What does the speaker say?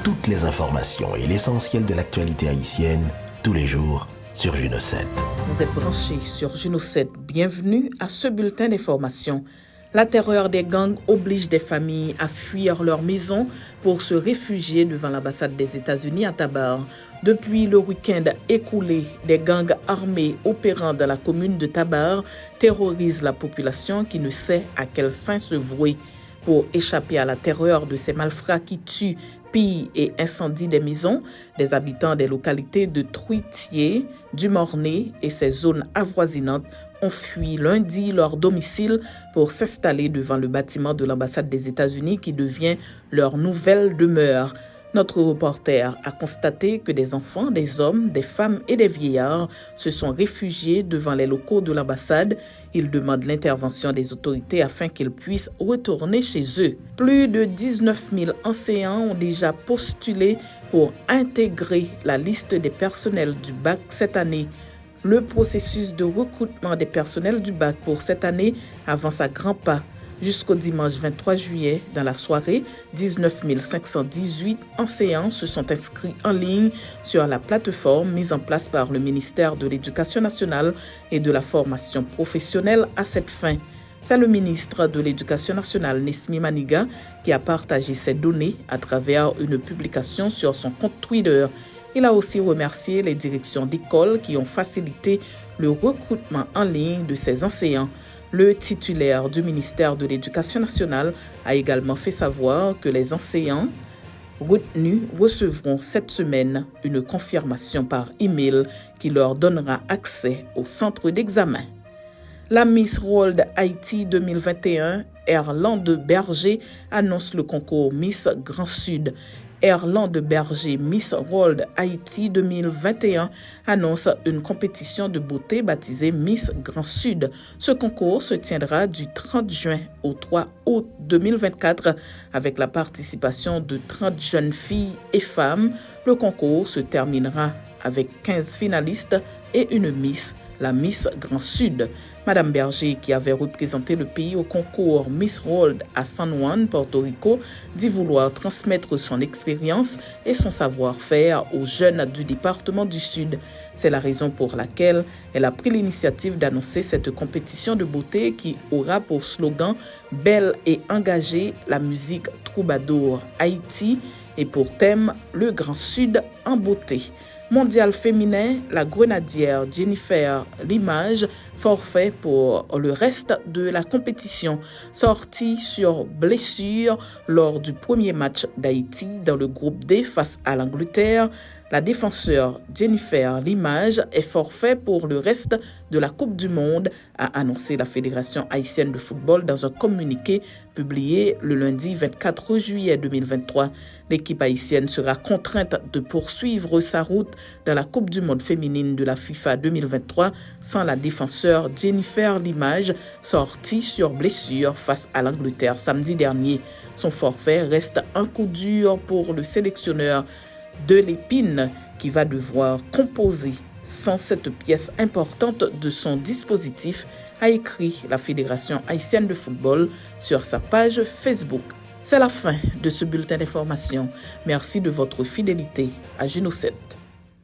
toutes les informations et l'essentiel de l'actualité haïtienne, tous les jours, sur Juno 7. Vous êtes branchés sur Juno 7. Bienvenue à ce bulletin d'information. La terreur des gangs oblige des familles à fuir leur maison pour se réfugier devant l'ambassade des États-Unis à Tabar. Depuis le week-end écoulé, des gangs armés opérant dans la commune de Tabar terrorisent la population qui ne sait à quel saint se vouer. Pour échapper à la terreur de ces malfrats qui tuent, pillent et incendient des maisons, des habitants des localités de Truitier, du Mornay et ses zones avoisinantes ont fui lundi leur domicile pour s'installer devant le bâtiment de l'ambassade des États-Unis qui devient leur nouvelle demeure. Notre reporter a constaté que des enfants, des hommes, des femmes et des vieillards se sont réfugiés devant les locaux de l'ambassade. Ils demandent l'intervention des autorités afin qu'ils puissent retourner chez eux. Plus de 19 000 enseignants ont déjà postulé pour intégrer la liste des personnels du bac cette année. Le processus de recrutement des personnels du bac pour cette année avance à grands pas. Jusqu'au dimanche 23 juillet, dans la soirée, 19 518 enseignants se sont inscrits en ligne sur la plateforme mise en place par le ministère de l'Éducation nationale et de la formation professionnelle à cette fin. C'est le ministre de l'Éducation nationale, Nesmi Maniga, qui a partagé ces données à travers une publication sur son compte Twitter. Il a aussi remercié les directions d'école qui ont facilité le recrutement en ligne de ces enseignants. Le titulaire du ministère de l'Éducation nationale a également fait savoir que les enseignants retenus recevront cette semaine une confirmation par email qui leur donnera accès au centre d'examen. La Miss World Haïti 2021, Erlande Berger, annonce le concours Miss Grand Sud. Erlande Berger Miss World Haïti 2021 annonce une compétition de beauté baptisée Miss Grand Sud. Ce concours se tiendra du 30 juin au 3 août 2024 avec la participation de 30 jeunes filles et femmes. Le concours se terminera avec 15 finalistes et une Miss, la Miss Grand Sud. Madame Berger, qui avait représenté le pays au concours Miss World à San Juan, Porto Rico, dit vouloir transmettre son expérience et son savoir-faire aux jeunes du département du Sud. C'est la raison pour laquelle elle a pris l'initiative d'annoncer cette compétition de beauté qui aura pour slogan « Belle et engagée, la musique troubadour Haïti » et pour thème « Le Grand Sud en beauté ». Mondial féminin, la grenadière Jennifer Limage, forfait pour le reste de la compétition, sortie sur blessure lors du premier match d'Haïti dans le groupe D face à l'Angleterre. La défenseur Jennifer Limage est forfait pour le reste de la Coupe du Monde, a annoncé la Fédération haïtienne de football dans un communiqué publié le lundi 24 juillet 2023. L'équipe haïtienne sera contrainte de poursuivre sa route dans la Coupe du Monde féminine de la FIFA 2023 sans la défenseur Jennifer Limage, sortie sur blessure face à l'Angleterre samedi dernier. Son forfait reste un coup dur pour le sélectionneur de l'Épine qui va devoir composer sans cette pièce importante de son dispositif, a écrit la Fédération haïtienne de football sur sa page Facebook. C'est la fin de ce bulletin d'information. Merci de votre fidélité à Juno 7.